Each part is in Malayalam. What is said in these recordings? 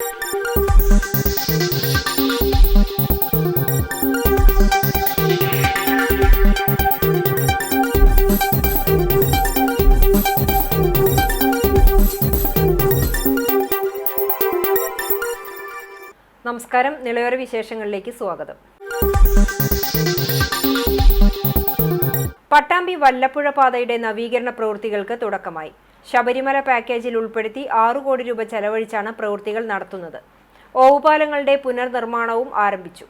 നമസ്കാരം. നിളയോര വിശേഷങ്ങളിലേക്ക് സ്വാഗതം. പട്ടാമ്പി വല്ലപ്പുഴ പാതയുടെ നവീകരണ പ്രവൃത്തികൾക്ക് തുടക്കമായി. ശബരിമല പാക്കേജിൽ ഉൾപ്പെടുത്തി 6 കോടി രൂപ ചെലവഴിച്ചാണ് പ്രവൃത്തികൾ നടത്തുന്നത്. ഓവുപാലങ്ങളുടെ പുനർനിർമ്മാണവും ആരംഭിച്ചു.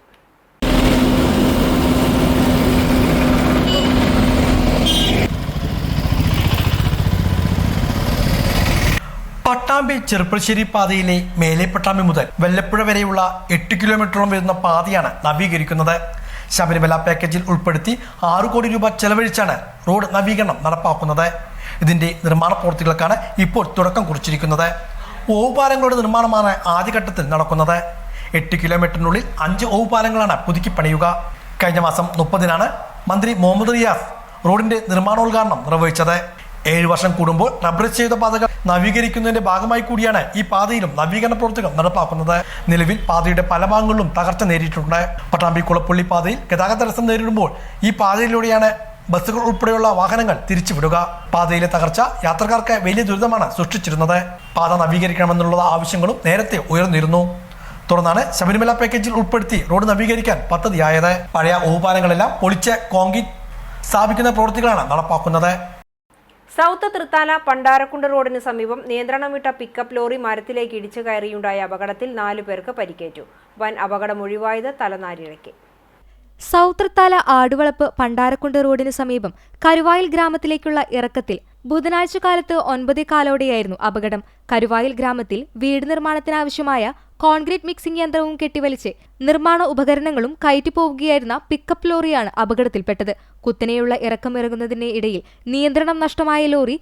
പട്ടാമ്പി ചെറുപ്പശ്ശേരി പാതയിലെ മേലെ പട്ടാമ്പി മുതൽ വല്ലപ്പുഴ വരെയുള്ള 8 കിലോമീറ്ററോളം വരുന്ന പാതയാണ് നവീകരിക്കുന്നത്. ശബരിമല പാക്കേജിൽ ഉൾപ്പെടുത്തി 6 കോടി രൂപ ചെലവഴിച്ചാണ് റോഡ് നവീകരണം നടപ്പാക്കുന്നത്. ഇതിന്റെ നിർമ്മാണ പ്രവൃത്തികൾക്കാണ് ഇപ്പോൾ തുടക്കം കുറിച്ചിരിക്കുന്നത്. ഓവുപാലങ്ങളുടെ നിർമ്മാണമാണ് ആദ്യഘട്ടത്തിൽ നടക്കുന്നത്. 8 കിലോമീറ്ററിനുള്ളിൽ 5 ഓവുപാലങ്ങളാണ് പുതുക്കി പണിയുക. കഴിഞ്ഞ മാസം 30-നാണ് മന്ത്രി മുഹമ്മദ് റിയാസ് റോഡിന്റെ നിർമ്മാണോദ്ഘാടനം നിർവഹിച്ചത്. 7 വർഷം കൂടുമ്പോൾ റബ്ബറൈസ് ചെയ്ത പാതകൾ നവീകരിക്കുന്നതിന്റെ ഭാഗമായി കൂടിയാണ് ഈ പാതയിലും നവീകരണ പ്രവൃത്തികൾ നടപ്പാക്കുന്നത്. നിലവിൽ പാതയുടെ പല ഭാഗങ്ങളിലും തകർച്ച നേരിട്ടിട്ടുണ്ട്. പട്ടാമ്പി കുളപ്പള്ളി പാതയിൽ ഗതാഗത തടസ്സം നേരിടുമ്പോൾ ഈ പാതയിലൂടെയാണ് ബസ്സുകൾ ഉൾപ്പെടെയുള്ള വാഹനങ്ങൾ തിരിച്ചുവിടുക. പാതയിലെ തകർച്ച യാത്രക്കാർക്ക് വലിയ ദുരിതമാണ് സൃഷ്ടിച്ചിരുന്നത്. പാത നവീകരിക്കണമെന്നുള്ള ആവശ്യങ്ങളും നേരത്തെ ഉയർന്നിരുന്നു. തുടർന്നാണ് ശബരിമല പാക്കേജിൽ ഉൾപ്പെടുത്തി റോഡ് നവീകരിക്കാൻ പദ്ധതിയായത്. പഴയ ഓവുപാലങ്ങളെല്ലാം പൊളിച്ച് കോൺക്രീറ്റ് സ്ഥാപിക്കുന്ന പ്രവൃത്തികളാണ് നടപ്പാക്കുന്നത്. സൗത്ത് തൃത്താല പണ്ടാരക്കുണ്ട് റോഡിന് സമീപം നിയന്ത്രണം വിട്ട പിക്കപ്പ് ലോറി മരത്തിലേക്ക് ഇടിച്ചു കയറിയുണ്ടായ അപകടത്തിൽ 4 പേർക്ക് പരിക്കേറ്റു. വൻ അപകടം ഒഴിവായത് തലനാരിഴയ്ക്ക്. സൗത്ത് തൃത്താല ആടുവളപ്പ് പണ്ടാരക്കുണ്ട് റോഡിന് സമീപം കരുവായിൽ ഗ്രാമത്തിലേക്കുള്ള ഇറക്കത്തിൽ ബുധനാഴ്ച കാലത്ത് 9:15 അപകടം. കരുവായിൽ ഗ്രാമത്തിൽ വീട് നിർമ്മാണത്തിനാവശ്യമായ കോൺക്രീറ്റ് മിക്സിംഗ് യന്ത്രവും കെട്ടിവലിച്ച് നിർമ്മാണ ഉപകരണങ്ങളും കയറ്റിപ്പോവുകയായിരുന്ന പിക്കപ്പ് ലോറിയാണ് അപകടത്തിൽപ്പെട്ടത്. കുത്തനെയുള്ള ഇറക്കമിറങ്ങുന്നതിന് ഇടയിൽ നിയന്ത്രണം നഷ്ടമായ ലോറി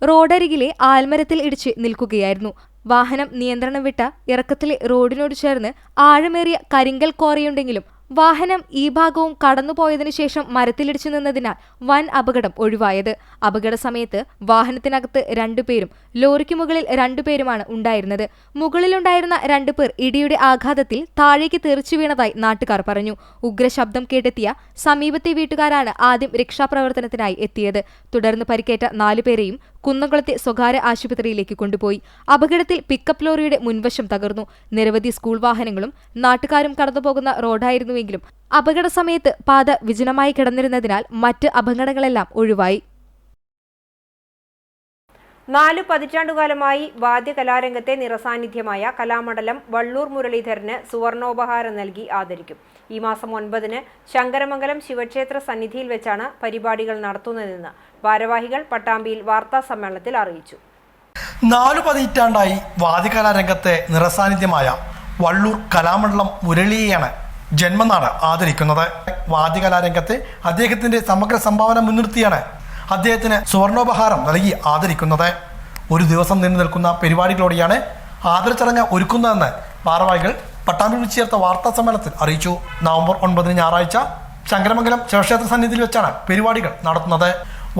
റോഡരികിലെ ആൽമരത്തിൽ ഇടിച്ച് നിൽക്കുകയായിരുന്നു. വാഹനം നിയന്ത്രണം വിട്ട ഇറക്കത്തിലെ റോഡിനോട് ചേർന്ന് ആഴമേറിയ കരിങ്കൽ കോറയുണ്ടെങ്കിലും വാഹനം ഈ ഭാഗവും കടന്നുപോയതിനു ശേഷം മരത്തിലിടിച്ചു നിന്നതിനാൽ വൻ അപകടം ഒഴിവായത്. അപകട സമയത്ത് വാഹനത്തിനകത്ത് 2 പേരും ലോറിക്ക് മുകളിൽ 2 പേരുമാണ് ഉണ്ടായിരുന്നത്. മുകളിലുണ്ടായിരുന്ന 2 പേർ ഇടിയുടെ ആഘാതത്തിൽ താഴേക്ക് തെറിച്ചു വീണതായി നാട്ടുകാർ പറഞ്ഞു. ഉഗ്രശബ്ദം കേട്ടെത്തിയ സമീപത്തെ വീട്ടുകാരാണ് ആദ്യം രക്ഷാപ്രവർത്തനത്തിനായി എത്തിയത്. തുടർന്ന് പരിക്കേറ്റ 4 പേരെയും കുന്നംകുളത്തെ സ്വകാര്യ ആശുപത്രിയിലേക്ക് കൊണ്ടുപോയി. അപകടത്തിൽ പിക്കപ്പ് ലോറിയുടെ മുൻവശം തകർന്നു. നിരവധി സ്കൂൾ വാഹനങ്ങളും നാട്ടുകാരും കടന്നുപോകുന്ന റോഡായിരുന്നുവെങ്കിലും അപകട സമയത്ത് പാത വിജനമായി കിടന്നിരുന്നതിനാൽ മറ്റ് അപകടങ്ങളെല്ലാം ഒഴിവായി. 4 പതിറ്റാണ്ടുകാലമായി വാദ്യകലാരംഗത്തെ നിറസാന്നിധ്യമായ കലാമണ്ഡലം വള്ളൂർ മുരളീധരന് സുവർണോപഹാരം നൽകി ആദരിക്കും. ഈ മാസം 9-ന് ശങ്കരമംഗലം ശിവക്ഷേത്ര സന്നിധിയിൽ വെച്ചാണ് പരിപാടികൾ നടത്തുന്നതെന്ന് ഭാരവാഹികൾ പട്ടാമ്പിയിൽ വാർത്താ സമ്മേളനത്തിൽ അറിയിച്ചു. 4 പതിറ്റാണ്ടായി വാദ്യകലാരംഗത്തെ നിറസാന്നിധ്യമായ വള്ളൂർ കലാമണ്ഡലം മുരളിയെയാണ് ജന്മനാട് ആദരിക്കുന്നത്. വാദ്യകലാരംഗത്തെ അദ്ദേഹത്തിന്റെ സമഗ്ര സംഭാവന മുൻനിർത്തിയാണ് അദ്ദേഹത്തിന് സുവർണോപഹാരം നൽകി ആദരിക്കുന്നത്. ഒരു ദിവസം നീണ്ടു നിൽക്കുന്ന പരിപാടികളോടെയാണ് ആദരച്ചടങ്ങ് ഒരുക്കുന്നതെന്ന് ഭാരവാഹികൾ പട്ടാമ്പിയിൽ വിളിച്ചു ചേർത്ത വാർത്താ സമ്മേളനത്തിൽ അറിയിച്ചു. നവംബർ 9-ന് ഞായറാഴ്ച ശങ്കരമംഗലം ശിവക്ഷേത്ര സന്നിധിയിൽ വെച്ചാണ് പരിപാടികൾ നടത്തുന്നത്.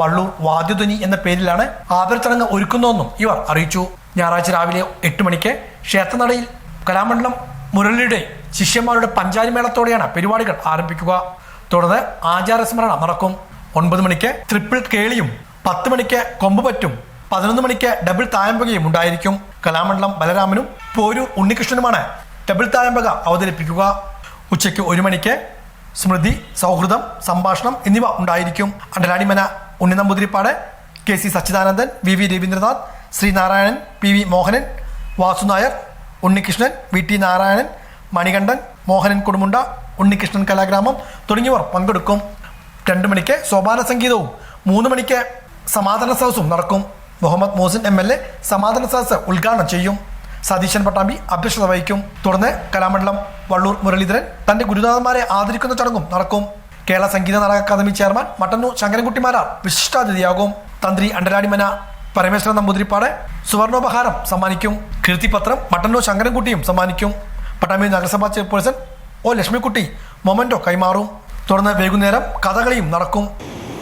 വള്ളൂർ വാദ്യധ്വനി എന്ന പേരിലാണ് ആദരച്ചടങ്ങ് ഒരുക്കുന്നതെന്നും ഇവർ അറിയിച്ചു. ഞായറാഴ്ച രാവിലെ 8 മണിക്ക് ക്ഷേത്രനടയിൽ കലാമണ്ഡലം മുരളിയുടെ ശിഷ്യന്മാരുടെ പഞ്ചാരിമേളത്തോടെയാണ് പരിപാടികൾ ആരംഭിക്കുക. തുടർന്ന് ആചാരസ്മരണ നടക്കും. 9 മണിക്ക് ട്രിപ്പിൾ കേളിയും 10 മണിക്ക് കൊമ്പുപറ്റും 11 മണിക്ക് ഡബിൾ തായമ്പകയും ഉണ്ടായിരിക്കും. കലാമണ്ഡലം ബലരാമനും പോരൂർ ഉണ്ണികൃഷ്ണനുമാണ് ഡബിൾ തായമ്പക അവതരിപ്പിക്കുക. ഉച്ചയ്ക്ക് 1 മണിക്ക് സ്മൃതി, സൗഹൃദം, സംഭാഷണം എന്നിവ ഉണ്ടായിരിക്കും. Andaladimana ഉണ്ണിനമ്പൂതിരിപ്പാട്, KC Sachidanandan, VV Ravindranath, Sreenarayanan, PV Mohanan, വാസുനായർ, Unnikrishnan, VT Narayanan, Manikandan, Mohanan Kodumunda, Unnikrishnan കലാഗ്രാമം തുടങ്ങിയവർ പങ്കെടുക്കും. 2 മണിക്ക് സോപാന സംഗീതവും 3 മണിക്ക് സമാധാന സദസ്സും നടക്കും. മുഹമ്മദ് മോസിൻ MLA സമാധാന സദസ്സ് ഉദ്ഘാടനം ചെയ്യും. സതീശൻ പട്ടാമ്പി അധ്യക്ഷത വഹിക്കും. തുടർന്ന് കലാമണ്ഡലം വള്ളൂർ മുരളീധരൻ തന്റെ ഗുരുനാഥന്മാരെ ആദരിക്കുന്ന ചടങ്ങും നടക്കും. Kerala Sangeetha Nataka academy chairman Mattannur Sankarankutty Marar വിശിഷ്ടാതിഥിയാകും. തന്ത്രി അണ്ടലാടിമന പരമേശ്വരൻ നമ്പൂതിരിപ്പാട് സുവർണോപഹാരം സമ്മാനിക്കും. കീർത്തിപത്രം മട്ടന്നൂർ ശങ്കരൻകുട്ടിയും സമ്മാനിക്കും. പട്ടാമ്പി നഗരസഭാ ചെയർപേഴ്സൺ O ലക്ഷ്മിക്കുട്ടി മൊമന്റോ കൈമാറും. തുടർന്ന് വൈകുന്നേരം കഥകളിയും നടക്കും.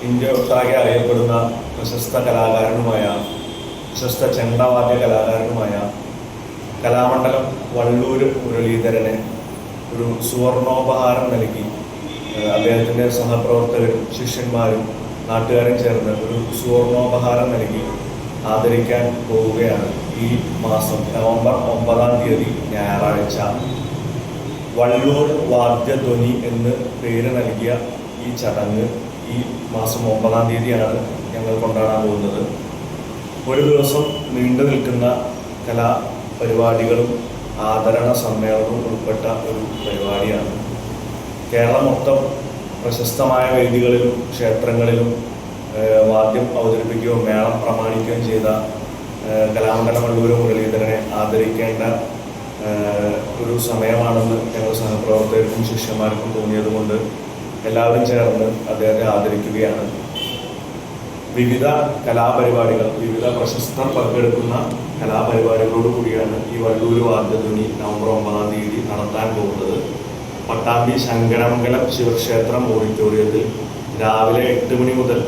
ഇന്ത്യ ഒട്ടാകെ അറിയപ്പെടുന്ന പ്രശസ്ത കലാകാരനുമായ പ്രശസ്ത ചെണ്ടവാദ്യ കലാകാരനുമായ കലാമണ്ഡലം വള്ളൂർ മുരളീധരന് ഒരു സുവർണോപഹാരം നൽകി അദ്ദേഹത്തിൻ്റെ സഹപ്രവർത്തകരും ശിഷ്യന്മാരും നാട്ടുകാരും ചേർന്ന് ഒരു സുവർണോപഹാരം നൽകി ആദരിക്കാൻ പോവുകയാണ്. ഈ മാസം നവംബർ 9-ാം തീയതി ഞായറാഴ്ച വള്ളൂർ വാദ്യധ്വനി എന്ന് പേര് നൽകിയ ഈ ചടങ്ങ് ഈ മാസം 9-ാം തീയതിയാണ് ഞങ്ങൾ കൊണ്ടാടാൻ പോകുന്നത്. ഒരു ദിവസം നീണ്ടു നിൽക്കുന്ന കലാപരിപാടികളും ആദരണ സമ്മേളനവും ഉൾപ്പെട്ട ഒരു പരിപാടിയാണ്. കേരളം മൊത്തം പ്രശസ്തമായ വേദികളിലും ക്ഷേത്രങ്ങളിലും വാദ്യം അവതരിപ്പിക്കുകയും മേളം പ്രമാണിക്കുകയും ചെയ്ത കലാമണ്ഡലം വള്ളൂർ മുരളീധരനെ ആദരിക്കേണ്ട ഒരു സമയമാണെന്ന് ഞങ്ങൾ സഹപ്രവർത്തകർക്കും ശിഷ്യന്മാർക്കും തോന്നിയതുകൊണ്ട് എല്ലാവരും ചേർന്ന് അദ്ദേഹത്തെ ആദരിക്കുകയാണ്. വിവിധ കലാപരിപാടികൾ, വിവിധ പ്രശസ്തർ പങ്കെടുക്കുന്ന കലാപരിപാടികളോട് കൂടിയാണ് ഈ വള്ളൂർ വാദ്യധ്വനി നവംബർ 9-ാം തീയതി നടത്താൻ പോകുന്നത്. പട്ടാമ്പി ശങ്കരമംഗലം ശിവക്ഷേത്രം ഓഡിറ്റോറിയത്തിൽ രാവിലെ 8 മണി മുതൽ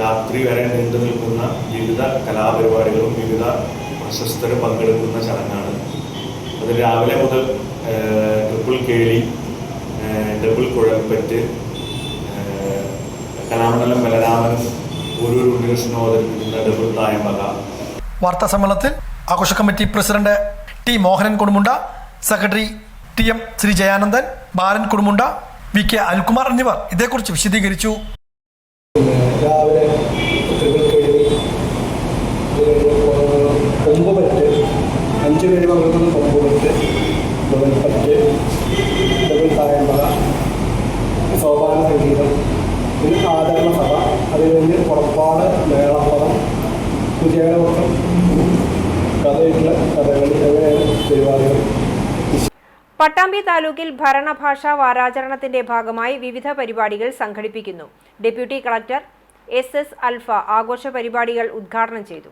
രാത്രി വരെ നീണ്ടു നിൽക്കുന്ന വിവിധ കലാപരിപാടികളും വിവിധ പ്രശസ്തരും പങ്കെടുക്കുന്ന ചടങ്ങാണ്. അത് രാവിലെ മുതൽ ട്രിപ്പിൾ കേളി, ഡബിൾ കുഴൽപ്പറ്റ്, കലാമണ്ഡലം ബലരാമനും ഒരു ഉണ്ണികൃഷ്ണനും അവതരിപ്പിക്കുന്ന ഡബിൾ തായമ്പക. വാർത്താ സമ്മേളനത്തിൽ ആഘോഷ committee president T Mohanan Kodumunda, secretary T M Sree Jayanandan, Balan Kodumunda, V K Anilkumar എന്നിവർ ഇതേക്കുറിച്ച് വിശദീകരിച്ചു. രാവിലെ ട്രിപ്പിൾ കേളി, കൊമ്പുപറ്റ്, 5 പേര് പങ്കെടുക്കുന്ന കൊമ്പുപറ്റ്, ഡബിൾപ്പറ്റ്, ഡബിൾ തായമ്പക, സോപാന സംഗീതം, പിന്നെ ആദരണ സഭ, അത് കഴിഞ്ഞ് പുറപ്പാട്, മേളപ്പദം, കുചേലവട്ടം, കഥയിട്ടുള്ള കഥകളി, അങ്ങനെയാണ് പരിപാടികൾ. പട്ടാമ്പി താലൂക്കിൽ ഭരണഭാഷാ വാരാചരണത്തിന്റെ ഭാഗമായി വിവിധ പരിപാടികൾ സംഘടിപ്പിക്കുന്നു. ഡെപ്യൂട്ടി കളക്ടർ SS അൽഫ ആഘോഷ പരിപാടികൾ ഉദ്ഘാടനം ചെയ്തു.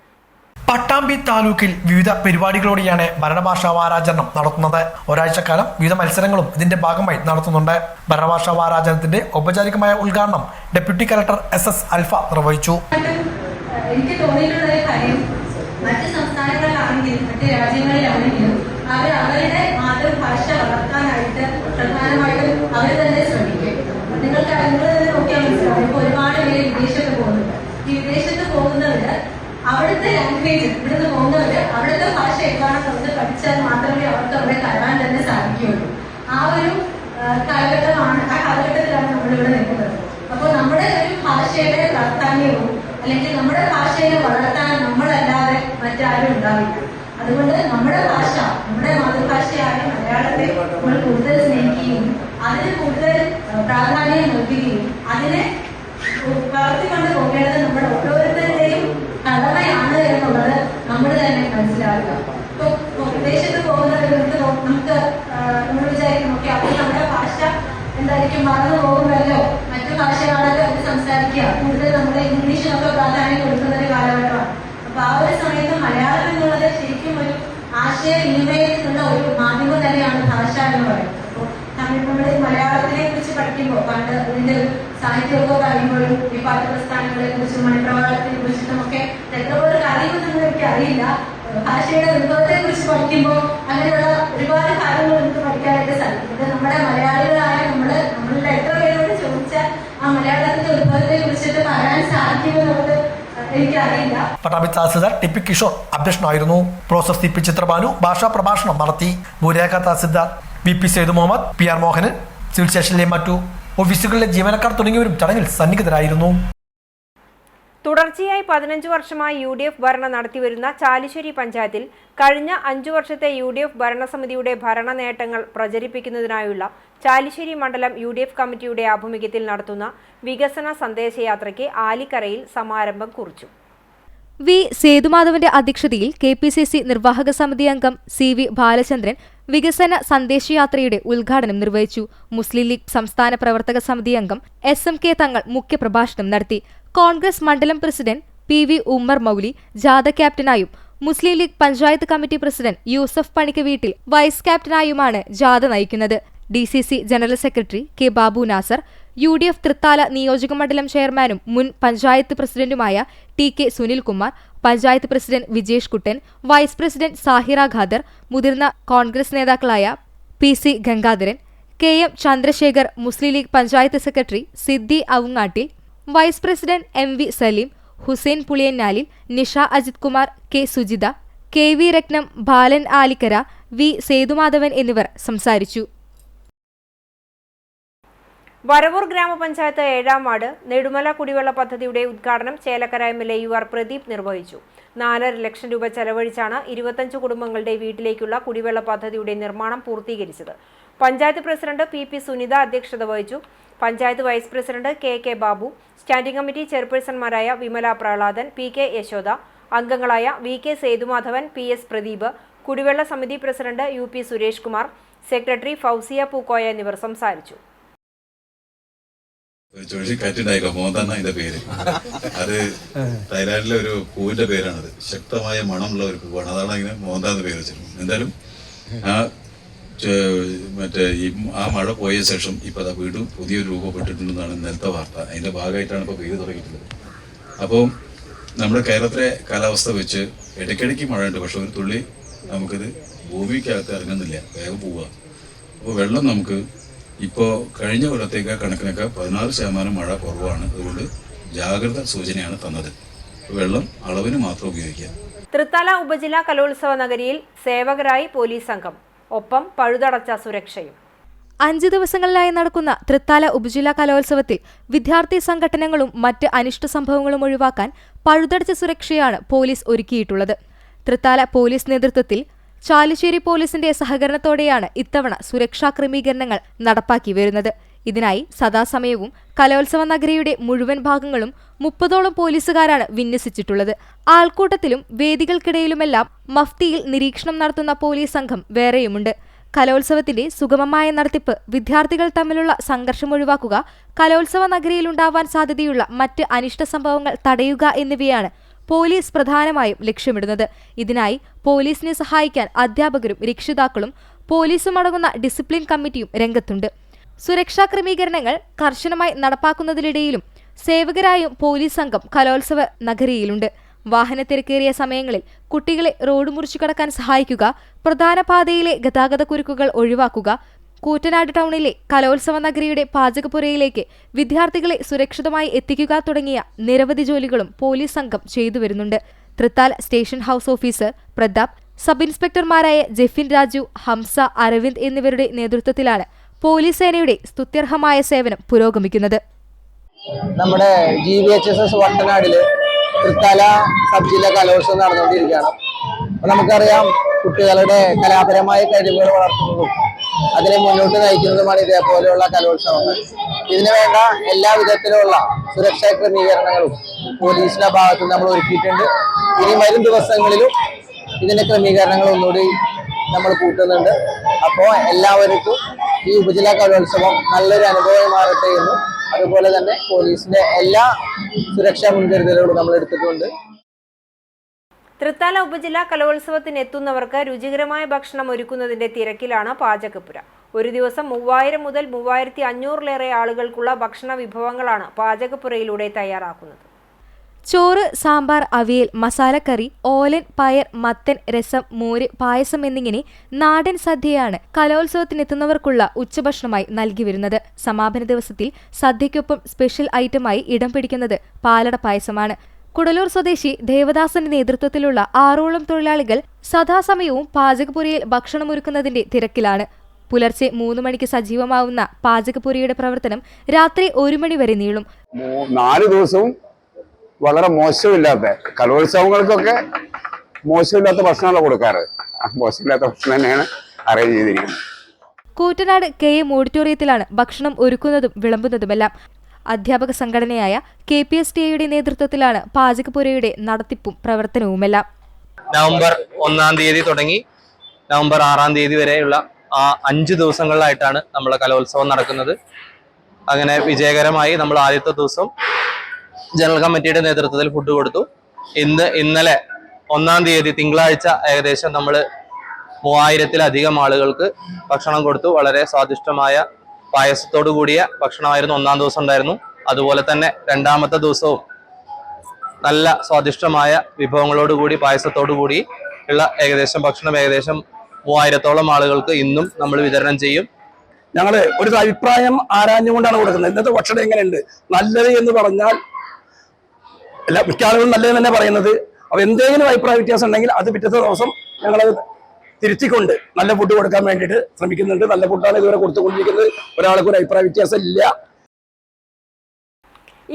പട്ടാമ്പി താലൂക്കിൽ വിവിധ പരിപാടികളോടെയാണ് ഭരണഭാഷാ വാരാചരണം നടത്തുന്നത്. ഒരാഴ്ചക്കാലം വിവിധ മത്സരങ്ങളും ഇതിന്റെ ഭാഗമായി നടത്തുന്നുണ്ട്. ഭരണഭാഷാ വാരാചരണത്തിന്റെ ഔപചാരികമായ ഉദ്ഘാടനം ഡെപ്യൂട്ടി കളക്ടർ SS അൽഫ നിർവഹിച്ചു. എനിക്ക് തോന്നിയിട്ടുള്ള ഒരു കാര്യം, മറ്റ് സംസ്ഥാനങ്ങളിലാണെങ്കിലും മറ്റ് രാജ്യങ്ങളിലാണെങ്കിലും അവരുടെ മാതൃഭാഷ വളർത്താനായിട്ട് പ്രധാനമായിട്ടും അവർ തന്നെ ശ്രമിക്കും. നിങ്ങൾ തന്നെ നോക്കിയാൽ മനസ്സിലാവും. ഇപ്പൊ ഒരുപാട് പേര് വിദേശത്ത് പോകുന്നുണ്ട്. ഈ വിദേശത്ത് പോകുന്നവര് അവിടുത്തെ ലാംഗ്വേജ്, ഇവിടുന്ന് പോകുന്നവര് അവിടുത്തെ ഭാഷ എന്താണെന്നുള്ളത് പഠിച്ചാൽ മാത്രമേ അവർക്ക് അവിടെ കയറാൻ തന്നെ സാധിക്കുകയുള്ളൂ. ആ ഒരു കാലഘട്ടത്തിലാണ് നമ്മളിവിടെ നിൽക്കുന്നത്. അപ്പോൾ നമ്മുടെ ഒരു ഭാഷയുടെ പ്രാധാന്യവും അല്ലെങ്കിൽ നമ്മുടെ ഭാഷയെ വളർത്താൻ നമ്മളല്ലാതെ മറ്റാരും ഉണ്ടാവില്ല. അതുകൊണ്ട് നമ്മുടെ ഭാഷ, നമ്മുടെ മാതൃഭാഷയായ മലയാളത്തെ നമ്മൾ കൂടുതൽ സ്നേഹിക്കുകയും അതിന് കൂടുതൽ പ്രാധാന്യം നൽകുകയും അതിനെ വളർത്തിക്കൊണ്ട് പോകേണ്ടത് നമ്മുടെ ഓരോരുത്തരുടെയും കടമയാണ് എന്നുള്ളത് നമ്മൾ തന്നെ മനസ്സിലാക്കുക. ഇപ്പൊ വിദേശത്ത് പോകുന്നവർക്ക് നമുക്ക് നമ്മൾ വിചാരിക്കും, ഓക്കെ, അപ്പോൾ നമ്മുടെ ഭാഷ എന്തായിരിക്കും, മറന്നു പോകുമല്ലോ, മറ്റു ഭാഷകളൊക്കെ അത് സംസാരിക്കുക, കൂടുതൽ നമ്മുടെ ഇംഗ്ലീഷിനൊക്കെ പ്രാധാന്യം കൊടുക്കുന്ന ഒരു കാലഘട്ടമാണ്. അപ്പൊ ആ ഒരു സമയത്ത് മലയാളം എന്നുള്ളത് ശരിക്കും ഒരു ആശയവിനിമയത്തിനുള്ള ഒരു മാധ്യമം തന്നെയാണ് ഭാഷ എന്ന് പറയുന്നത്. അപ്പോൾ നമ്മൾ മലയാളത്തിനെ കുറിച്ച് പഠിക്കുമ്പോൾ പണ്ട് ഇതിന്റെ സാഹിത്യമൊക്കെ പറയുമ്പോഴും ഈ പാഠ്യപ്രസ്ഥാനങ്ങളെ കുറിച്ചും മണിപ്രവാളത്തിനെ കുറിച്ചിട്ടും ഒക്കെ എത്രപോലെ അറിയുമെന്നൊന്നും എനിക്ക് അറിയില്ല. ഭാഷയുടെ ഉത്ഭവത്തെ കുറിച്ച് പഠിക്കുമ്പോൾ അങ്ങനെയുള്ള ഒരുപാട് കാര്യങ്ങൾ നമുക്ക് പഠിക്കാനായിട്ട് സാധിക്കും. ഇത് നമ്മുടെ മലയാളികളായ നമ്മളുടെ എത്ര പേരോട് ചോദിച്ചാൽ ആ മലയാളത്തിന്റെ ഉത്ഭവത്തെ കുറിച്ചിട്ട് പറയാൻ സാധിക്കുമെന്നുള്ളത് എനിക്കറിയില്ല. പട്ടാമ്പി തഹസിൽദാർ ടി പി കിഷോർ അധ്യക്ഷനായിരുന്നു. പ്രൊഫസർ CP ചിത്രബാനു ഭാഷാ പ്രഭാഷണം നടത്തി. ഭൂരേഖ തഹസിൽദാർ VP Syed Muhammad, PR Mohanan, civil സ്റ്റേഷനിലെ മറ്റു ഓഫീസുകളിലെ ജീവനക്കാർ തുടങ്ങിയവരും ചടങ്ങിൽ സന്നിഹിതരായിരുന്നു. തുടർച്ചയായി 15 വർഷമായി UDF ഭരണം നടത്തിവരുന്ന ചാലിശ്ശേരി പഞ്ചായത്തിൽ കഴിഞ്ഞ 5 വർഷത്തെ UDF ഭരണസമിതിയുടെ ഭരണ നേട്ടങ്ങൾ പ്രചരിപ്പിക്കുന്നതിനായുള്ള ചാലിശ്ശേരി മണ്ഡലം UDF കമ്മിറ്റിയുടെ ആഭിമുഖ്യത്തിൽ നടത്തുന്ന വികസന സന്ദേശയാത്രയ്ക്ക് ആലിക്കരയിൽ സമാരംഭം കുറിച്ചു. വി സേതുമാധവന്റെ അധ്യക്ഷതയിൽ KPCC നിർവാഹക സമിതി അംഗം CV ബാലചന്ദ്രൻ വികസന സന്ദേശയാത്രയുടെ ഉദ്ഘാടനം നിർവഹിച്ചു. മുസ്ലിം ലീഗ് സംസ്ഥാന പ്രവർത്തക സമിതി അംഗം SMK തങ്ങൾ മുഖ്യപ്രഭാഷണം നടത്തി. കോൺഗ്രസ് മണ്ഡലം പ്രസിഡന്റ് PV ഉമ്മർ മൗലി ജാഥ ക്യാപ്റ്റനായും മുസ്ലിം ലീഗ് പഞ്ചായത്ത് കമ്മിറ്റി പ്രസിഡന്റ് യൂസഫ് പണിക്ക് വീട്ടിൽ വൈസ് ക്യാപ്റ്റനായുമാണ് ജാഥ നയിക്കുന്നത്. DCC general secretary K Babu Nasar, UDF Thrithala നിയോജക മണ്ഡലം ചെയർമാനും മുൻ പഞ്ചായത്ത് പ്രസിഡന്റുമായ TK Sunilkumar, panchayat president Vijesh Kuttan, vice president Sahira Khader, മുതിർന്ന കോൺഗ്രസ് നേതാക്കളായ PC Gangadharan, KM Chandrasekhar, Muslim League panchayat secretary Siddi ഔങ്ങാട്ടിൽ, vice president MV Saleem, Hussain പുളിയന്നാലിൽ, നിഷ അജിത് കുമാർ, K സുജിത, KV രത്നം, ബാലൻ ആലിക്കര, V സേതുമാധവൻ എന്നിവർ സംസാരിച്ചു. വരവൂർ ഗ്രാമപഞ്ചായത്ത് 7ാം വാർഡ് നെടുമല കുടിവെള്ള പദ്ധതിയുടെ ഉദ്ഘാടനം ചേലക്കര MLA UR പ്രദീപ് നിർവഹിച്ചു. 4.5 ലക്ഷം രൂപ ചെലവഴിച്ചാണ് 25 കുടുംബങ്ങളുടെ വീട്ടിലേക്കുള്ള കുടിവെള്ള പദ്ധതിയുടെ നിർമ്മാണം പൂർത്തീകരിച്ചത്. പഞ്ചായത്ത് പ്രസിഡന്റ് PP സുനിത അധ്യക്ഷത വഹിച്ചു. Panchayat vice president KK Babu, standing committee ചെയർപേഴ്സൺമാരായ വിമല പ്രഹ്ലാദൻ, PK യശോദ, അംഗങ്ങളായ VK സേതുമാധവൻ, PS പ്രദീപ്, കുടിവെള്ള സമിതി president UP Suresh Kumar, secretary Fousiya Pookoya എന്നിവർ സംസാരിച്ചു. ചുഴലിക്കാറ്റുണ്ടായിക്കോ, മോന്താന്ന അതിന്റെ പേര്. അത് തായ്ലാൻഡിലെ ഒരു പൂവിന്റെ പേരാണത്. ശക്തമായ മണമുള്ള ഒരു പൂവാണ്. അതാണ് അതിന് മോന്താന്ന് പേര് വെച്ചിരുന്നത്. എന്തായാലും ആ മഴ പോയ ശേഷം ഇപ്പൊ അത് വീണ്ടും പുതിയൊരു രൂപപ്പെട്ടിട്ടുണ്ടെന്നാണ് ഇന്നലത്തെ വാർത്ത. അതിന്റെ ഭാഗമായിട്ടാണ് ഇപ്പൊ പെയ്ത് തുടങ്ങിയിട്ടുള്ളത്. അപ്പോൾ നമ്മുടെ കേരളത്തിലെ കാലാവസ്ഥ വെച്ച് ഇടയ്ക്കിടയ്ക്ക് മഴ ഉണ്ട്, പക്ഷെ ഒരു തുള്ളി നമുക്കിത് ഭൂമിക്കകത്ത് ഇറങ്ങുന്നില്ല, വേഗം പോവുക. അപ്പോൾ വെള്ളം നമുക്ക് ഇപ്പോൾ കഴിഞ്ഞ കൊല്ലത്തേക്ക് കണക്കിനൊക്കെ 16% മഴ കുറവാണ്. അതുകൊണ്ട് ജാഗ്രത സൂചനയാണ് തന്നത്. വെള്ളം അളവിന് മാത്രം ഉപയോഗിക്കുക. തൃത്താല ഉപജില്ലാ കലോത്സവ നഗരിയിൽ സേവകരായി പോലീസ് സംഘം, ഒപ്പം പഴുതടച്ച സുരക്ഷയും. 5 ദിവസങ്ങളിലായി നടക്കുന്ന തൃത്താല ഉപജില്ലാ കലോത്സവത്തിൽ വിദ്യാർത്ഥി സംഘടനകളും മറ്റ് അനിഷ്ട സംഭവങ്ങളും ഒഴിവാക്കാൻ പഴുതടച്ച സുരക്ഷയാണ് പോലീസ് ഒരുക്കിയിട്ടുള്ളത്. തൃത്താല പോലീസ് നേതൃത്വത്തിൽ ചാലിശ്ശേരി പോലീസിന്റെ സഹകരണത്തോടെയാണ് ഇത്തവണ സുരക്ഷാ ക്രമീകരണങ്ങൾ നടപ്പാക്കി വരുന്നത്. ഇതിനായി സദാസമയവും കലോത്സവ നഗരിയുടെ മുഴുവൻ ഭാഗങ്ങളും 30ഓളം പോലീസുകാരാണ് വിന്യസിച്ചിട്ടുള്ളത്. ആൾക്കൂട്ടത്തിലും വേദികൾക്കിടയിലുമെല്ലാം മഫ്തിയിൽ നിരീക്ഷണം നടത്തുന്ന പോലീസ് സംഘം വേറെയുമുണ്ട്. കലോത്സവത്തിന്റെ സുഗമമായ നടത്തിപ്പ്, വിദ്യാർത്ഥികൾ തമ്മിലുള്ള സംഘർഷം ഒഴിവാക്കുക, കലോത്സവ നഗരിയിലുണ്ടാവാൻ സാധ്യതയുള്ള മറ്റ് അനിഷ്ട സംഭവങ്ങൾ തടയുക എന്നിവയാണ് പോലീസ് പ്രധാനമായും ലക്ഷ്യമിടുന്നത്. ഇതിനായി പോലീസിനെ സഹായിക്കാൻ അധ്യാപകരും രക്ഷിതാക്കളും പോലീസും അടങ്ങുന്ന ഡിസിപ്ലിൻ കമ്മിറ്റിയും രംഗത്തുണ്ട്. സുരക്ഷാ ക്രമീകരണങ്ങൾ കർശനമായി നടപ്പാക്കുന്നതിനിടയിലും സേവകരായും പോലീസ് സംഘം കലോത്സവ നഗരിയിലുണ്ട്. വാഹനത്തിരക്കേറിയ സമയങ്ങളിൽ കുട്ടികളെ റോഡ് മുറിച്ചു കടക്കാൻ സഹായിക്കുക, പ്രധാന പാതയിലെ ഗതാഗതക്കുരുക്കുകൾ ഒഴിവാക്കുക, കൂറ്റനാട് ടൗണിലെ കലോത്സവ നഗരിയുടെ പാചകപ്പുരയിലേക്ക് വിദ്യാർത്ഥികളെ സുരക്ഷിതമായി എത്തിക്കുക തുടങ്ങിയ നിരവധി ജോലികളും പോലീസ് സംഘം ചെയ്തുവരുന്നുണ്ട്. Thrithala station house officer Prathap, sub ഇൻസ്പെക്ടർമാരായ ജെഫിൻ രാജു, ഹംസ, അരവിന്ദ് എന്നിവരുടെ നേതൃത്വത്തിലാണ് പോലീസ് സേനയുടെ സ്തുത്യർഹമായ സേവനം പുരോഗമിക്കുന്നത്. നമ്മുടെ GVHSS വട്ടനാടില് തൃത്താല സബ് ജില്ലാ കലോത്സവം നടന്നുകൊണ്ടിരിക്കുകയാണ്. അപ്പൊ നമുക്കറിയാം, കുട്ടികളുടെ കലാപരമായ കഴിവുകൾ വളർത്തുന്നതും അതിനെ മുന്നോട്ട് നയിക്കുന്നതുമാണ് ഇതേപോലെയുള്ള കലോത്സവങ്ങൾ. ഇതിനു വേണ്ട എല്ലാ വിധത്തിലുള്ള സുരക്ഷാ ക്രമീകരണങ്ങളും പോലീസിന്റെ ഭാഗത്ത് നമ്മൾ ഒരുക്കിയിട്ടുണ്ട്. ഇനി വരും ദിവസങ്ങളിലും ഇതിന്റെ ക്രമീകരണങ്ങൾ ഒന്നുകൂടി നമ്മൾ കൂട്ടുന്നുണ്ട്. അപ്പോൾ എല്ലാവർക്കും ഈ ഉപജില്ലാ കലോത്സവം നല്ലൊരു അനുഭവമായി മാറട്ടെ എന്നും അതുപോലെ തന്നെ പോലീസിന്റെ എല്ലാ സുരക്ഷാ മുൻകരുതലുകളും നമ്മൾ എടുത്തിട്ടുണ്ട്. തൃത്താല ഉപജില്ലാ കലോത്സവത്തിന് എത്തുന്നവർക്ക് രുചികരമായ ഭക്ഷണം ഒരുക്കുന്നതിന്റെ തിരക്കിലാണ് പാചകപ്പുര. ഒരു ദിവസം 3000 മുതൽ 3500-ലേറെ ആളുകൾക്കുള്ള ഭക്ഷണ വിഭവങ്ങളാണ് പാചകപ്പുരയിലൂടെ തയ്യാറാക്കുന്നത്. ചോറ്, സാമ്പാർ, അവിയൽ, മസാലക്കറി, ഓലൻ, പയർ, മത്തൻ, രസം, മോര്, പായസം എന്നിങ്ങനെ നാടൻ സദ്യയാണ് കലോത്സവത്തിനെത്തുന്നവർക്കുള്ള ഉച്ചഭക്ഷണമായി നൽകി വരുന്നത്. സമാപന ദിവസത്തിൽ സദ്യയ്ക്കൊപ്പം സ്പെഷ്യൽ ഐറ്റമായി ഇടം പിടിക്കുന്നത് പാലട പായസമാണ്. കുടലൂർ സ്വദേശി ദേവദാസന്റെ നേതൃത്വത്തിലുള്ള 6ഓളം തൊഴിലാളികൾ സദാസമയവും പാചകപ്പുരയിൽ ഭക്ഷണമൊരുക്കുന്നതിന്റെ തിരക്കിലാണ്. പുലർച്ചെ 3 മണിക്ക് സജീവമാവുന്ന പാചകപ്പുരയുടെ പ്രവർത്തനം രാത്രി 1 മണി വരെ നീളും. 4 ദിവസവും വളരെ മോശമില്ലാത്ത കലോത്സവങ്ങൾക്കൊക്കെ മോശമില്ലാത്ത ഭക്ഷണമാണ് കൊടുക്കാറ്. മോശമില്ലാത്ത ഭക്ഷണം തന്നെയാണ് അറേഞ്ച് ചെയ്തിരിക്കുന്നത്. കൂറ്റനാട് KM ഓഡിറ്റോറിയത്തിലാണ് ഭക്ഷണം ഒരുക്കുന്നതും വിളമ്പുന്നതുമെല്ലാം. അധ്യാപക സംഘടനയായ KPSTA നേതൃത്വത്തിലാണ് പാചകപ്പുരയുടെ നടത്തിപ്പും പ്രവർത്തനവുമെല്ലാം. നവംബർ 1-ാം തീയതി തുടങ്ങി നവംബർ 6-ാം തീയതി വരെയുള്ള 5 ദിവസങ്ങളിലായിട്ടാണ് നമ്മളെ കലോത്സവം നടക്കുന്നത്. അങ്ങനെ വിജയകരമായി നമ്മൾ ആദ്യത്തെ ദിവസം ജനറൽ കമ്മിറ്റിയുടെ നേതൃത്വത്തിൽ ഫുഡ് കൊടുത്തു. ഇന്നലെ 1-ാം തീയതി തിങ്കളാഴ്ച ഏകദേശം നമ്മൾ 3000-ത്തിലധികം ആളുകൾക്ക് ഭക്ഷണം കൊടുത്തു. വളരെ സ്വാദിഷ്ടമായ പായസത്തോടു കൂടിയ ഭക്ഷണമായിരുന്നു 1-ാം ദിവസം ഉണ്ടായിരുന്നു. അതുപോലെ തന്നെ 2-ാമത്തെ ദിവസവും നല്ല സ്വാദിഷ്ടമായ വിഭവങ്ങളോടുകൂടി പായസത്തോടു കൂടി ഉള്ള ഭക്ഷണം ഏകദേശം 3000-ഓളം ആളുകൾക്ക് ഇന്നും നമ്മൾ വിതരണം ചെയ്യും. ഞങ്ങൾ ഒരു അഭിപ്രായം ആരാഞ്ഞുകൊണ്ടാണ് കൊടുക്കുന്നത്. ഇന്നത്തെ ഭക്ഷണം എങ്ങനെയുണ്ട്, നല്ലത് എന്ന് പറഞ്ഞാൽ മിക്ക ആളുകളും നല്ലത് തന്നെ പറയുന്നത്. അപ്പോൾ എന്തെങ്കിലും അഭിപ്രായ വ്യത്യാസം ഉണ്ടെങ്കിൽ അത് പിറ്റത്തെ ദിവസം ഞങ്ങളത് തിരുത്തിക്കൊണ്ട് നല്ല ഫുഡ് കൊടുക്കാൻ വേണ്ടിയിട്ട് ശ്രമിക്കുന്നുണ്ട്. നല്ല ഫുഡാണ് ഇതുവരെ കൊടുത്തുകൊണ്ടിരിക്കുന്നത്. ഒരാൾക്കും ഒരു അഭിപ്രായ വ്യത്യാസം ഇല്ല.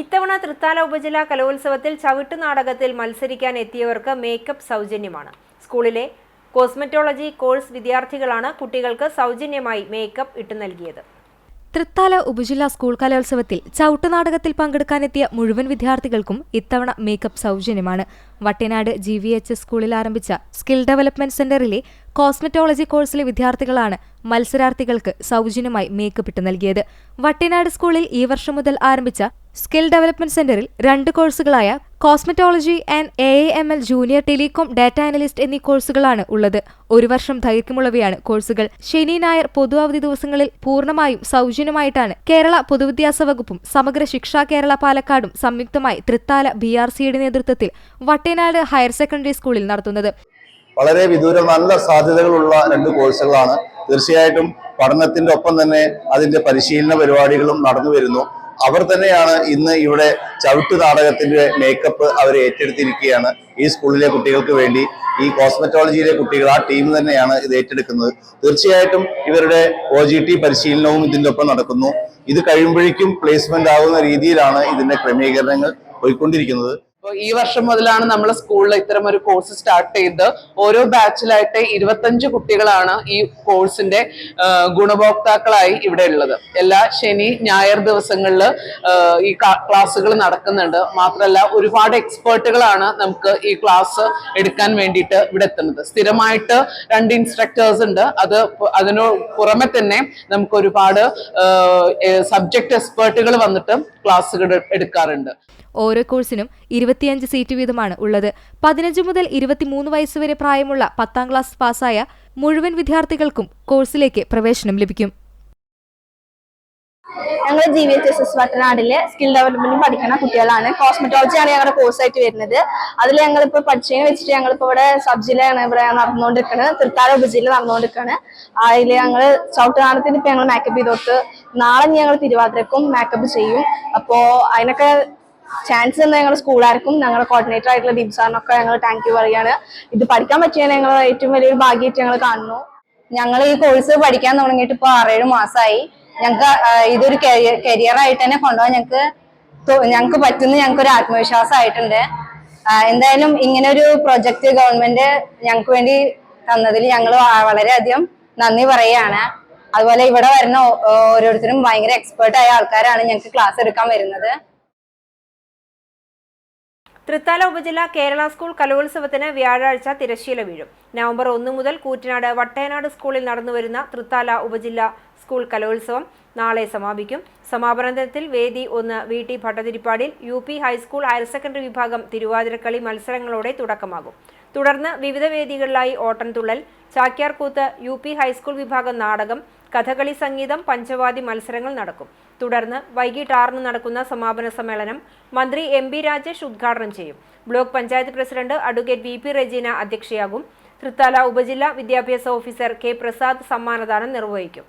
ഇത്തവണ തൃത്താല ഉപജില്ലാ കലോത്സവത്തിൽ ചവിട്ട് നാടകത്തിൽ മത്സരിക്കാൻ എത്തിയവർക്ക് മേക്കപ്പ് സൗജന്യമാണ്. സ്കൂളിലെ കോസ്മെറ്റോളജി കോഴ്സ് വിദ്യാർത്ഥികളാണ് കുട്ടികൾക്ക് സൗജന്യമായി മേക്കപ്പ് ഇട്ടു നൽകിയത്. തൃത്താല ഉപജില്ലാ സ്കൂൾ കലോത്സവത്തിൽ ചവിട്ടുനാടകത്തിൽ പങ്കെടുക്കാനെത്തിയ മുഴുവൻ വിദ്യാർത്ഥികൾക്കും ഇത്തവണ മേക്കപ്പ് സൗജന്യമാണ്. വട്ടനാട് GVHS സ്കൂളിൽ ആരംഭിച്ച സ്കിൽ ഡെവലപ്മെന്റ് സെന്ററിലെ കോസ്മെറ്റോളജി കോഴ്സിലെ വിദ്യാർത്ഥികളാണ് മത്സരാർത്ഥികൾക്ക് സൗജന്യമായി മേക്കപ്പ് ഇട്ട് നൽകിയത്. വട്ടനാട് സ്കൂളിൽ ഈ വർഷം മുതൽ ആരംഭിച്ച സ്കിൽ ഡെവലപ്മെന്റ് സെന്ററിൽ 2 കോഴ്സുകളായ cosmetology and AAML junior telecom data analyst എന്നീ കോഴ്സുകളാണ് ഉള്ളത്. 1 വർഷം ദൈർഘ്യമുള്ളവയാണ് കോഴ്സുകൾ. ശനി ഞായർ പൊതു അവധി ദിവസങ്ങളിൽ പൂർണ്ണമായും സൗജന്യമായിട്ടാണ് കേരള പൊതുവിദ്യാഭ്യാസ വകുപ്പും സമഗ്ര ശിക്ഷ കേരള പാലക്കാടും സംയുക്തമായി തൃത്താല BRCയുടെ നേതൃത്വത്തിൽ വട്ടനാട് ഹയർ സെക്കൻഡറി സ്കൂളിൽ നടത്തുന്നത്. വളരെ വിദൂര നല്ല സാധ്യതകളുള്ള 2 കോഴ്സുകളാണ്. തീർച്ചയായിട്ടും പഠനത്തിന്റെ ഒപ്പം തന്നെ അതിന്റെ പരിശീലന പരിപാടികളും നടന്നു വരുന്നു. അവർ തന്നെയാണ് ഇന്ന് ഇവിടെ ചവിട്ട് നാടകത്തിന്റെ മേക്കപ്പ് അവർ ഏറ്റെടുത്തിരിക്കുകയാണ്. ഈ സ്കൂളിലെ കുട്ടികൾക്ക് വേണ്ടി ഈ കോസ്മെറ്റോളജിയിലെ കുട്ടികൾ ആ ടീം തന്നെയാണ് ഇത് ഏറ്റെടുക്കുന്നത്. തീർച്ചയായിട്ടും ഇവരുടെ OGT പരിശീലനവും ഇതിന്റെ ഒപ്പം നടക്കുന്നു. ഇത് കഴിയുമ്പോഴേക്കും പ്ലേസ്മെന്റ് ആകുന്ന രീതിയിലാണ് ഇതിന്റെ ക്രമീകരണങ്ങൾ പോയിക്കൊണ്ടിരിക്കുന്നത്. ഈ വർഷം മുതലാണ് നമ്മൾ സ്കൂളിൽ ഇത്തരം ഒരു കോഴ്സ് സ്റ്റാർട്ട് ചെയ്ത് ഓരോ ബാച്ചിലായിട്ട് 25 കുട്ടികളാണ് ഈ കോഴ്സിന്റെ ഗുണഭോക്താക്കളായി ഇവിടെ ഉള്ളത്. എല്ലാ ശനി ഞായർ ദിവസങ്ങളിൽ ഈ ക്ലാസ്സുകൾ നടക്കുന്നുണ്ട്. മാത്രമല്ല ഒരുപാട് എക്സ്പേർട്ടുകളാണ് നമുക്ക് ഈ ക്ലാസ് എടുക്കാൻ വേണ്ടിയിട്ട് ഇവിടെ എത്തുന്നത്. സ്ഥിരമായിട്ട് 2 ഇൻസ്ട്രക്ടേഴ്സ് ഉണ്ട്. അതിനു പുറമെ തന്നെ നമുക്ക് ഒരുപാട് സബ്ജക്ട് എക്സ്പേർട്ടുകൾ വന്നിട്ട് ക്ലാസ്സുകൾ എടുക്കാറുണ്ട്. ഓരോ കോഴ്സിനും 25 സീറ്റ് വീതമാണ് ഉള്ളത്. 15 മുതൽ 23 വയസ്സുവരെ പ്രായമുള്ള 10ാം ക്ലാസ് പാസ്സായ മുഴുവൻ വിദ്യാർത്ഥികൾക്കും കോഴ്സിലേക്ക് പ്രവേശനം ലഭിക്കും. ഞങ്ങൾ GVHS വട്ടനാടിലെ സ്കിൽ ഡെവലപ്മെന്റ് പഠിക്കുന്ന കുട്ടികളാണ്. കോസ്മെറ്റോളജിയാണ് ഞങ്ങളുടെ കോഴ്സായിട്ട് വരുന്നത്. അതിൽ ഞങ്ങളിപ്പോൾ പഠിച്ചതിന് വെച്ചിട്ട് ഞങ്ങളിപ്പോൾ ഇവിടെ സബ് ജില്ലയാണ് ഇവിടെ നടന്നുകൊണ്ടിരിക്കുന്നത്. തൃത്താല ഉപജില്ല നടന്നുകൊണ്ടിരിക്കുകയാണ്. അതിൽ ഞങ്ങൾ ചവിട്ടുനാടത്തിന് ഇപ്പം ഞങ്ങൾ മേക്കപ്പ് ചെയ്ത് കൊടുത്ത് നാളെ ഞങ്ങൾ തിരുവാതിരക്കും മേക്കപ്പ് ചെയ്യും. അപ്പോൾ അതിനൊക്കെ ചാൻസ് തന്നെ ഞങ്ങളുടെ സ്കൂളുകാർക്കും ഞങ്ങളുടെ കോർഡിനേറ്റർ ആയിട്ടുള്ള ദീപ് സാറിനൊക്കെ ഞങ്ങൾ താങ്ക് യു പറയുകയാണ്. ഇത് പഠിക്കാൻ പറ്റിയ ഞങ്ങൾ ഏറ്റവും വലിയൊരു ഭാഗ്യമായിട്ട് ഞങ്ങൾ കാണുന്നു. ഞങ്ങൾ ഈ കോഴ്സ് പഠിക്കാൻ തുടങ്ങിയിട്ട് ഇപ്പോൾ 6-7 മാസമായി. ഞങ്ങൾക്ക് ഇതൊരു കരിയർ ആയിട്ട് തന്നെ കൊണ്ടുപോകാൻ ഞങ്ങൾക്ക് പറ്റുന്ന ഞങ്ങൾക്കൊരു ആത്മവിശ്വാസമായിട്ടുണ്ട്. എന്തായാലും ഇങ്ങനെ ഒരു പ്രൊജക്ട് ഗവൺമെന്റ് ഞങ്ങൾക്ക് വേണ്ടി തന്നതിൽ ഞങ്ങൾ വളരെയധികം നന്ദി പറയുകയാണ്. അതുപോലെ ഇവിടെ വരുന്ന ഓരോരുത്തരും ഭയങ്കര എക്സ്പേർട്ട് ആയ ആൾക്കാരാണ് ഞങ്ങൾക്ക് ക്ലാസ് എടുക്കാൻ വരുന്നത്. തൃത്താല ഉപജില്ല കേരള സ്കൂൾ കലോത്സവത്തിന് വ്യാഴാഴ്ച തിരശ്ശീല വീഴും. നവംബർ 1 മുതൽ കൂറ്റനാട് വട്ടേനാട് സ്കൂളിൽ നടന്നുവരുന്ന തൃത്താല ഉപജില്ല സ്കൂൾ കലോത്സവം നാളെ സമാപിക്കും. സമാപന ദിനത്തിൽ വേദി 1 VT ഭട്ടതിരിപ്പാടിൽ UP high school higher secondary വിഭാഗം തിരുവാതിരക്കളി മത്സരങ്ങളോടെ തുടക്കമാകും. തുടർന്ന് വിവിധ വേദികളിലായി ഓട്ടൻതുള്ളൽ, ചാക്യാർകൂത്ത്, UP ഹൈസ്കൂൾ വിഭാഗം നാടകം, കഥകളി സംഗീതം, പഞ്ചവാദി മത്സരങ്ങൾ നടക്കും. തുടർന്ന് വൈകിട്ട് 6 നടക്കുന്ന സമാപന സമ്മേളനം മന്ത്രി MB രാജേഷ് ഉദ്ഘാടനം ചെയ്യും. Block panchayat president advocate VP Regina അധ്യക്ഷയാകും. തൃത്താല ഉപജില്ലാ വിദ്യാഭ്യാസ ഓഫീസർ K പ്രസാദ് സമ്മാനദാനം നിർവഹിക്കും.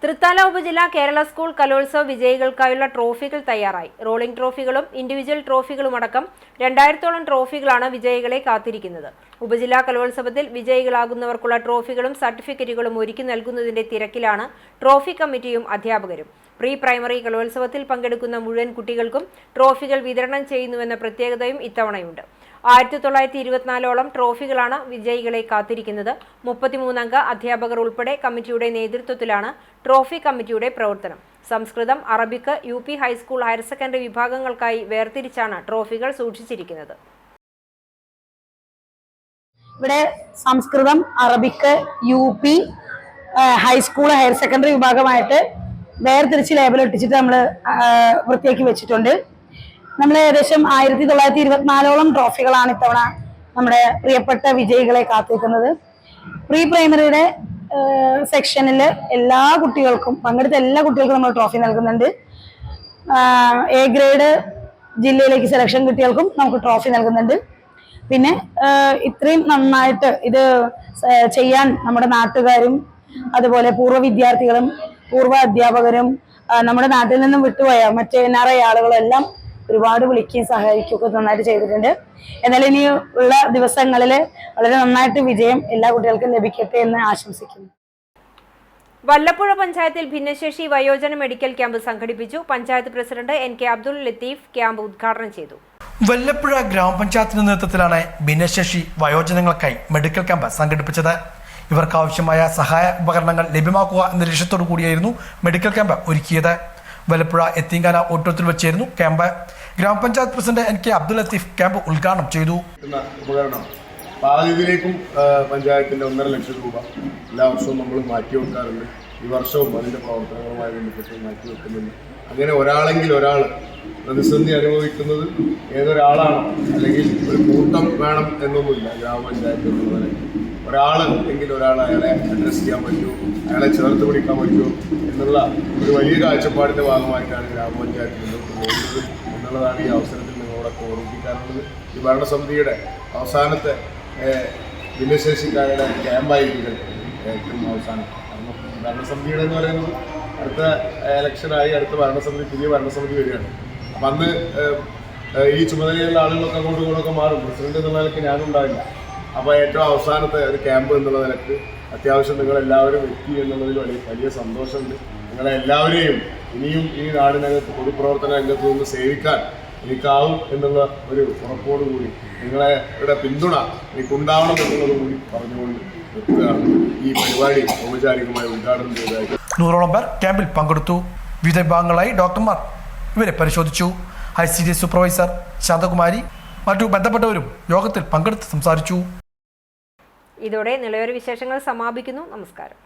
തൃത്താല ഉപജില്ല കേരള സ്കൂൾ കലോത്സവ വിജയികൾക്കായുള്ള ട്രോഫികൾ തയ്യാറായി. റോളിംഗ് ട്രോഫികളും ഇൻഡിവിജ്വൽ ട്രോഫികളുമടക്കം 2000-ഓളം ട്രോഫികളാണ് വിജയികളെ കാത്തിരിക്കുന്നത്. ഉപജില്ലാ കലോത്സവത്തിൽ വിജയികളാകുന്നവർക്കുള്ള ട്രോഫികളും സർട്ടിഫിക്കറ്റുകളും ഒരുക്കി നൽകുന്നതിന്റെ തിരക്കിലാണ് ട്രോഫി കമ്മിറ്റിയും അധ്യാപകരും. പ്രീ പ്രൈമറി കലോത്സവത്തിൽ പങ്കെടുക്കുന്ന മുഴുവൻ കുട്ടികൾക്കും ട്രോഫികൾ വിതരണം ചെയ്യുന്നുവെന്ന പ്രത്യേകതയും ഇത്തവണയുണ്ട്. 1924ഓളം ട്രോഫികളാണ് വിജയികളെ കാത്തിരിക്കുന്നത്. 33 അംഗ അധ്യാപകർ ഉൾപ്പെടെ കമ്മിറ്റിയുടെ നേതൃത്വത്തിലാണ് ട്രോഫി കമ്മിറ്റിയുടെ പ്രവർത്തനം. Samskritam, Arabic, UP high school higher secondary വിഭാഗങ്ങൾക്കായി വേർതിരിച്ചാണ് ട്രോഫികൾ സൂക്ഷിച്ചിരിക്കുന്നത്. ഇവിടെ Samskritam, Arabic, UP high school higher secondary വിഭാഗമായിട്ട് വേർതിരിച്ച് ലേബൽ ഒട്ടിച്ചിട്ട് നമ്മൾ വൃത്തിയാക്കി വെച്ചിട്ടുണ്ട്. നമ്മൾ ഏകദേശം 1924ഓളം ട്രോഫികളാണ് ഇത്തവണ നമ്മുടെ പ്രിയപ്പെട്ട വിജയികളെ കാത്തിരിക്കുന്നത്. പ്രീ പ്രൈമറിയുടെ സെക്ഷനിൽ എല്ലാ കുട്ടികൾക്കും പങ്കെടുത്ത എല്ലാ കുട്ടികൾക്കും നമ്മൾ ട്രോഫി നൽകുന്നുണ്ട്. A ഗ്രേഡ് ജില്ലയിലേക്ക് സെലക്ഷൻ കിട്ടിയവർക്കും നമുക്ക് ട്രോഫി നൽകുന്നുണ്ട്. പിന്നെ ഇത്രയും നന്നായിട്ട് ഇത് ചെയ്യാൻ നമ്മുടെ നാട്ടുകാരും അതുപോലെ പൂർവ്വ വിദ്യാർത്ഥികളും പൂർവ്വ അധ്യാപകരും നമ്മുടെ നാട്ടിൽ നിന്നും വിട്ടുപോയ മറ്റ് NRI ആളുകളെല്ലാം ഒരുപാട് വിളിക്കുകയും സഹായിക്കുകയൊക്കെ നന്നായിട്ട് ചെയ്തിട്ടുണ്ട്. എന്നാൽ ഇനി ഉള്ള ദിവസങ്ങളിൽ വളരെ നന്നായിട്ട് വിജയം എല്ലാ കുട്ടികൾക്കും ലഭിക്കട്ടെ എന്ന് ആശംസിക്കുന്നു. വല്ലപ്പുഴ പഞ്ചായത്തിൽ ഭിന്നശേഷി വയോജന മെഡിക്കൽ ക്യാമ്പ് സംഘടിപ്പിച്ചു. Panchayat president NK Abdul Latheef camp ഉദ്ഘാടനം ചെയ്തു. വല്ലപ്പുഴ ഗ്രാമപഞ്ചായത്തിന്റെ നേതൃത്വത്തിലാണ് ഭിന്നശേഷി വയോജനങ്ങൾക്കായി മെഡിക്കൽ ക്യാമ്പ് സംഘടിപ്പിച്ചത്. ഇവർക്ക് ആവശ്യമായ സഹായ ഉപകരണങ്ങൾ ലഭ്യമാക്കുക എന്ന ലക്ഷ്യത്തോടു കൂടിയായിരുന്നു മെഡിക്കൽ ക്യാമ്പ് ഒരുക്കിയത്. വല്ലപ്പുഴ എത്തിങ്കാന ഓഡിറ്റോറിയത്തിൽ വെച്ചായിരുന്നു ക്യാമ്പ്. ഗ്രാമപഞ്ചായത്ത് president NK Abdul Latheef camp ഉദ്ഘാടനം ചെയ്തു. ഉപകരണം ആദ്യത്തിലേക്കും പഞ്ചായത്തിൻ്റെ 1.5 ലക്ഷം രൂപ എല്ലാ വർഷവും നമ്മൾ മാറ്റി വെക്കാറുണ്ട്. ഈ വർഷവും അതിൻ്റെ പ്രവർത്തനങ്ങളുമായി ബന്ധപ്പെട്ട് മാറ്റി വെക്കുന്നുണ്ട്. അങ്ങനെ ഒരാൾ പ്രതിസന്ധി അനുഭവിക്കുന്നത് ഏതൊരാളാണോ, അല്ലെങ്കിൽ ഒരു കൂട്ടം വേണം എന്നൊന്നുമില്ല. ഗ്രാമപഞ്ചായത്ത് എന്നുള്ളതിനെ എങ്കിലും ഒരാൾ അയാളെ അഡ്രസ്സ് ചെയ്യാൻ പറ്റുമോ, അയാളെ ചേർത്ത് പിടിക്കാൻ പറ്റുമോ എന്നുള്ള ഒരു വലിയ കാഴ്ചപ്പാടിൻ്റെ ഭാഗമായിട്ടാണ് ഗ്രാമപഞ്ചായത്ത് മുന്നോട്ട് പോകുന്നത് എന്നുള്ളതാണ് ഈ അവസരത്തിൽ നിങ്ങളോടൊക്കെ ഓർമ്മിപ്പിക്കാനുള്ളത്. ഈ ഭരണസമിതിയുടെ അവസാനത്തെ ഭിന്നശേഷിക്കാരുടെ ക്യാമ്പായിരിക്കും ഏറ്റവും അവസാനം. കാരണം ഭരണസമിതിയുടെ എന്ന് പറയുന്നത് അടുത്ത ഇലക്ഷനായി അടുത്ത പുതിയ ഭരണസമിതി വരികയാണ്. അപ്പം അന്ന് ഈ ചുമതലയുള്ള ആളുകളൊക്കെ അങ്ങോട്ടും ഇങ്ങോട്ടൊക്കെ മാറും. പ്രസിഡന്റ് എന്നുള്ള നിലയ്ക്ക് ഞാനുണ്ടാവില്ല. അപ്പോൾ ഏറ്റവും അവസാനത്തെ ഒരു ക്യാമ്പ് എന്നുള്ള നിലക്ക് അത്യാവശ്യം നിങ്ങളെല്ലാവരും എത്തി എന്നുള്ളതിൽ വലിയ സന്തോഷമുണ്ട്. നിങ്ങളെല്ലാവരെയും ഇനിയും ഈ നാടിനകത്ത് പൊതുപ്രവർത്തന രംഗത്ത് നിന്ന് സേവിക്കാൻ എനിക്കാവും എന്നുള്ള ഒരു ഉറപ്പോടുകൂടി നിങ്ങളുടെ പിന്തുണ എനിക്കുണ്ടാവണം എന്നുള്ളത് കൂടി പറഞ്ഞുകൊണ്ട് നിർത്തുകയാണ് ഈ പരിപാടി ഔപചാരികമായി ഉദ്ഘാടനം ചെയ്തതായി. 100ഓളം പേർ ക്യാമ്പിൽ പങ്കെടുത്തു. വിവിധ വിഭാഗങ്ങളായി ഡോക്ടർമാർ ഇവരെ പരിശോധിച്ചു. ICD സൂപ്പർവൈസർ ശാന്തകുമാരി മറ്റു ബന്ധപ്പെട്ടവരും യോഗത്തിൽ പങ്കെടുത്ത് സംസാരിച്ചു. ഇതോടെ നിളയൊരു വിശേഷങ്ങൾ സമാപിക്കുന്നു. നമസ്കാരം.